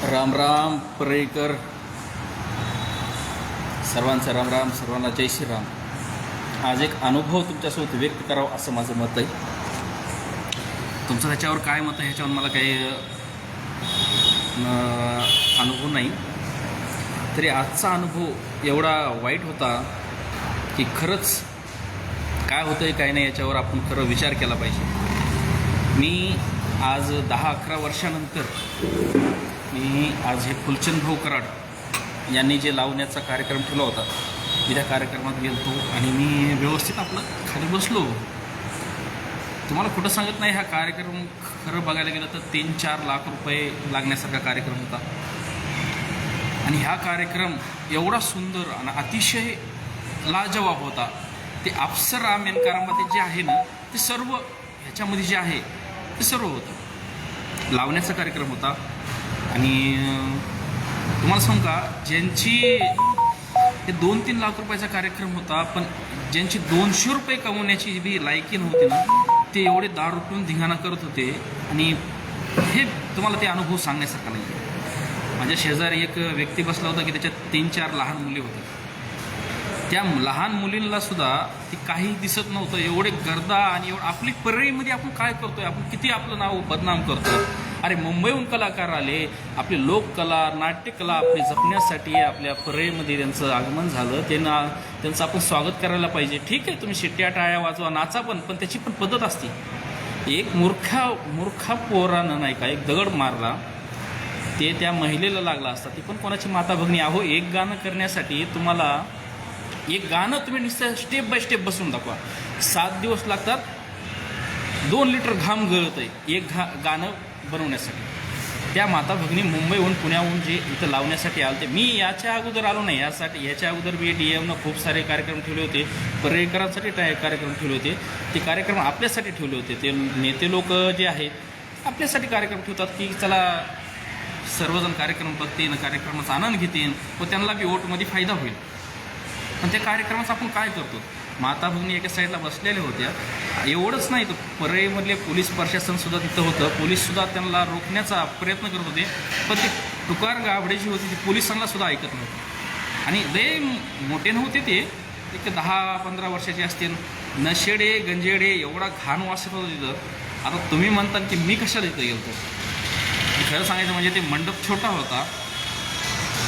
राम राम परेकर सर्वांचा राम राम, सर्वांना जय श्रीराम. आज एक अनुभव तुमच्यासोबत व्यक्त करावा असं माझं मत आहे. तुमचं त्याच्यावर काय मत आहे ह्याच्यावर मला काही अनुभव नाही. तरी आजचा अनुभव एवढा वाईट होता की खरंच काय होतं आहे काय नाही याच्यावर आपण खरं विचार केला पाहिजे. मी आज 10-11 वर्षानंतर मी आज हे फुलचंद भाऊ कराड यांनी जे लावण्याचा कार्यक्रम ठेवला होता, मी त्या कार्यक्रमात गेलो आणि मी व्यवस्थित आपलं खाली बसलो. तुम्हाला कुठं सांगत नाही, हा कार्यक्रम खरं बघायला गेलं तर 3-4 लाख रुपये लागण्यासारखा कार्यक्रम होता. आणि हा कार्यक्रम एवढा सुंदर आणि अतिशय लाजवाब होता. ते अप्सरा मेनकारामध्ये जे आहे ना, ते सर्व ह्याच्यामध्ये जे आहे ते सर्व होतं. लावण्याचा कार्यक्रम होता. आणि तुम्हाला सांगू का, ज्यांची हे 2-3 लाख रुपयाचा कार्यक्रम होता, पण ज्यांची 200 रुपये कमवण्याची बी लायकी नव्हती ना, ते एवढे दारू पिऊन धिंगाणा करत होते. आणि हे तुम्हाला ते अनुभव सांगण्यासारखा नाही. माझ्या शेजारी एक व्यक्ती बसला होता की त्याच्यात 3-4 लहान मुली होत्या. त्या लहान मुलींना सुद्धा ती काही दिसत नव्हतं. एवढे गर्दा आणि आपली परळीमध्ये आपण काय करतोय, आपण किती आपलं नाव बदनाम करतो. अरे मुंबईहून कलाकार आले, आपली लोककला नाट्यकला आपली जपण्यासाठी आपल्या परळीमध्ये त्यांचं आगमन झालं. त्यांचं आपण स्वागत करायला पाहिजे. ठीक आहे, तुम्ही शिट्ट्या टाळ्या वाजवा, नाचा, पण त्याची पण पद्धत असते. एक मूर्खा पोरानं नाही का एक दगड मारला, ते त्या महिलेला लागला असता. ती पण कोणाची माता भगिनी. अहो, एक गाणं करण्यासाठी तुम्हाला एक गाणं तुम्ही नुसतं स्टेप बाय स्टेप बसून दाखवा. 7 दिवस लागतात. 2 लिटर घाम गळत आहे एक गाणं बनवण्यासाठी. त्या माता भगिनी मुंबईहून पुण्याहून जे इथं लावण्यासाठी आले. मी याच्या अगोदर आलो नाही याच्या अगोदर मी DMनं खूप सारे कार्यक्रम ठेवले होते. पर्यटकांसाठी कार्यक्रम ठेवले होते. ते कार्यक्रम आपल्यासाठी ठेवले होते. ते नेते लोक जे आहेत आपल्यासाठी कार्यक्रम ठेवतात की चला सर्वजण कार्यक्रम बघतील, कार्यक्रमाचा आनंद घेतील व त्यांना बी वोटमध्ये फायदा होईल. पण त्या कार्यक्रमाचं आपण काय करतो, माता भगिनी एका साईडला बसलेल्या होत्या. एवढंच नाही तर परळीमधले पोलीस प्रशासनसुद्धा तिथं होतं. पोलीससुद्धा त्यांना रोखण्याचा प्रयत्न करत होते. पण ती टुकार गाबडे जी होती ती पोलिसांना सुद्धा ऐकत नव्हती. आणि लय मोठे नव्हते ते, एक 10-15 वर्षाचे असतील. नशेडे गंजेडे एवढा घाण वासत होतं तिथं. आता तुम्ही म्हणता की मी कशाला तिथं गेलो. खरं सांगायचं म्हणजे ते मंडप छोटा होता.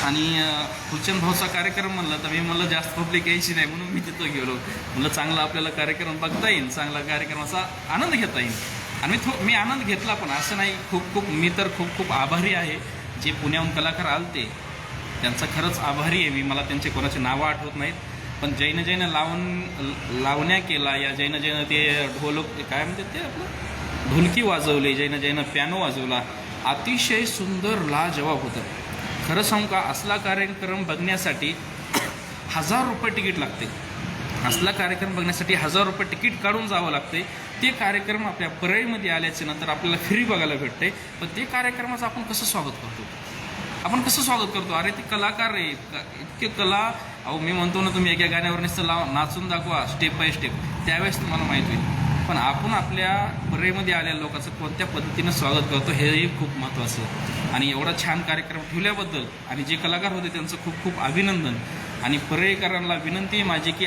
आणि फुलचंद भाऊचा कार्यक्रम म्हणलं तर मी म्हणलं जास्त पब्लिक यायची नाही, म्हणून मी तिथं गेलो. म्हणलं चांगला आपल्याला कार्यक्रम बघता येईल, चांगला कार्यक्रमाचा आनंद घेता येईल. आणि मी आनंद घेतला. पण असं नाही, मी तर खूप आभारी आहे जे पुण्याहून कलाकार आलते. त्यांचा खरंच आभारी आहे मी. मला त्यांचे कोणाचे नावं आठवत नाहीत. पण जैन लावण्या केला, या जैन ते ढोलक काय म्हणतात ते आपलं ढोलकी वाजवली, जैन पियानो वाजवला. अतिशय सुंदर लाजवाब होतं. खरं सांगू का, असला कार्यक्रम बघण्यासाठी 1000 रुपये तिकीट लागते. असला कार्यक्रम बघण्यासाठी 1000 रुपये तिकीट काढून जावं लागते. ते कार्यक्रम आपल्या परळीमध्ये आल्याच्या नंतर आपल्याला फ्री बघायला भेटते. पण ते कार्यक्रमाचं आपण कसं स्वागत करतो. अरे ते कलाकार आहे, इतके कला. अहो मी म्हणतो ना, तुम्ही एका गाण्यावर नुसतं नाचून दाखवा स्टेप बाय स्टेप, त्यावेळेस तुम्हाला माहीत होईल. पण आपण आपल्या परळीमध्ये आलेल्या लोकांचं कोणत्या पद्धतीनं स्वागत करतो हेही खूप महत्त्वाचं. आणि एवढा छान कार्यक्रम ठेवल्याबद्दल आणि जे कलाकार होते त्यांचं खूप अभिनंदन. आणि परळीकरांना विनंती माझी की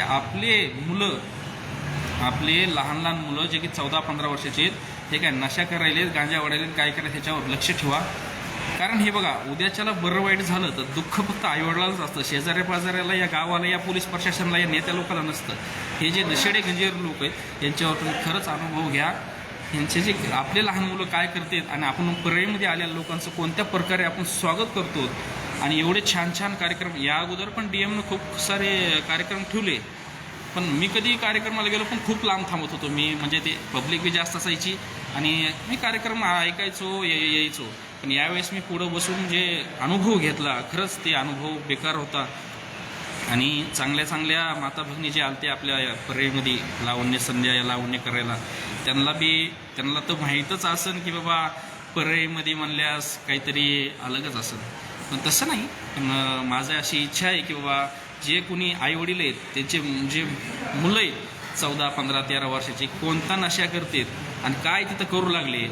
आपले लहान मुलं जे की 14-15 वर्षाचे आहेत, हे काय नशा करायले, गांजा वाढायले, काय करायला ह्याच्यावर लक्ष ठेवा. कारण हे बघा, उद्याच्याला बरं वाईट झालं तर दुःख फक्त आईवडिलांच असतं. शेजाऱ्या पाजाऱ्याला, या गावाला, या पोलीस प्रशासनाला, या नेत्या लोकांना नसतं. हे जे नशेडे गंजेर लोक आहेत यांच्यावर तुम्ही खरंच अनुभव घ्या. यांचे जे आपले लहान मुलं काय करतात आणि आपण परळीमध्ये आलेल्या लोकांचं कोणत्या प्रकारे आपण स्वागत करतो. आणि एवढे छान कार्यक्रम या अगोदर पण DMनं खूप सारे कार्यक्रम ठेवले. पण मी कधी कार्यक्रमाला गेलो पण खूप लांब थांबत होतो मी. म्हणजे ते पब्लिक बी जास्त असायची आणि मी कार्यक्रम ऐकायचो, यायचो. पण यावेळेस मी पुढं बसून जे अनुभव घेतला, खरंच ते अनुभव बेकार होता. आणि चांगल्या माता भगिनी जे आलते आपल्या परळीमध्ये लावण्य करायला, त्यांना तर माहीतच असेल की बाबा परळीमध्ये म्हणल्यास काहीतरी अलगच असेल. पण तसं नाही. पण माझं अशी इच्छा आहे की बाबा जे कोणी आईवडील आहेत त्यांचे जे मुलं आहेत 14, 15, 13 वर्षाचे कोणता नशा करतात आणि काय तिथं करू लागले,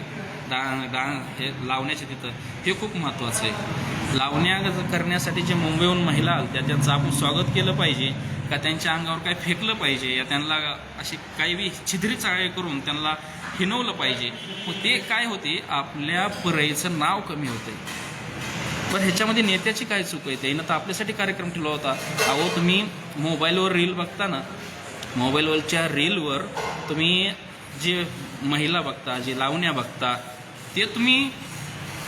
हे लावण्याचे तिथं, हे खूप महत्त्वाचं आहे. लावण्या करण्यासाठी जे मुंबईहून महिला आल्या त्यांचं आपण स्वागत केलं पाहिजे का त्यांच्या अंगावर काही फेकलं पाहिजे या त्यांना अशी काही बी छिद्री चाळे करून त्यांना हिनवलं पाहिजे. मग ते काय होते, आपल्या परईचं नाव कमी होते. पण ह्याच्यामध्ये नेत्याची काय चूक आहे? त्यानं तर आपल्यासाठी कार्यक्रम ठेवला होता. अहो तुम्ही मोबाईलवर रील बघता ना, मोबाईलवरच्या रीलवर तुम्ही जे महिला बघता, जे लावण्या बघता, ते तुम्ही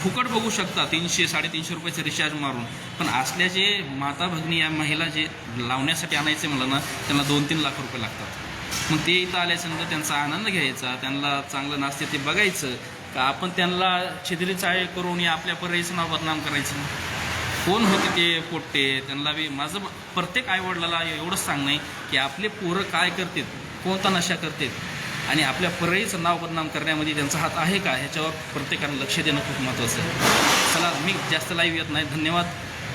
फुकट बघू शकता 300-350 रुपयाचं रिचार्ज मारून. पण असल्या जे माता भगिनी या महिला जे लावण्यासाठी आणायचे म्हणलं ना, त्यांना 2-3 लाख रुपये लागतात. मग ते इथं आल्याच्यानंतर त्यांचा आनंद घ्यायचा, त्यांना चांगलं नाचते ते बघायचं का आपण त्यांना छिद्री चाळे करून या आपल्या परईचं नाव बदनाम करायचं? कोण होते ते पोट्टे? त्यांना बी माझं प्रत्येक आईवडिलाला एवढंच सांगणं आहे की आपले पोरं काय करतात, कोणता नशा करतात आणि आपल्या परईचं नाव बदनाम करण्यामध्ये त्यांचा हात आहे का, ह्याच्यावर प्रत्येकानं लक्ष देणं खूप महत्त्वाचं आहे. चला, मी जास्त लाईव्ह येत नाही. धन्यवाद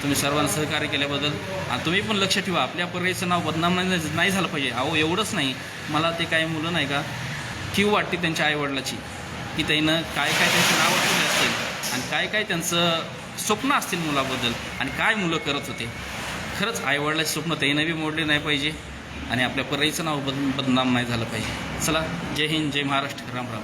तुम्ही सर्वांना सहकार्य केल्याबद्दल. आणि तुम्ही पण लक्ष ठेवा, आपल्या परईचं नाव बदनाम नाही झालं पाहिजे. अहो एवढंच नाही, मला ते काही मुलं नाही का कीव वाटते त्यांच्या आईवडिलाची की त्यानं काय काय त्यांचं नाव ठेवले असतील आणि काय काय त्यांचं स्वप्न असतील मुलाबद्दल आणि काय मुलं करत होते. खरंच आईवडिलाचे स्वप्न त्यानं बी मोडले नाही पाहिजे आणि आपल्या परईचं नाव बदनाम नाही झालं पाहिजे. चला, जय हिंद, जय महाराष्ट्र, राम राम.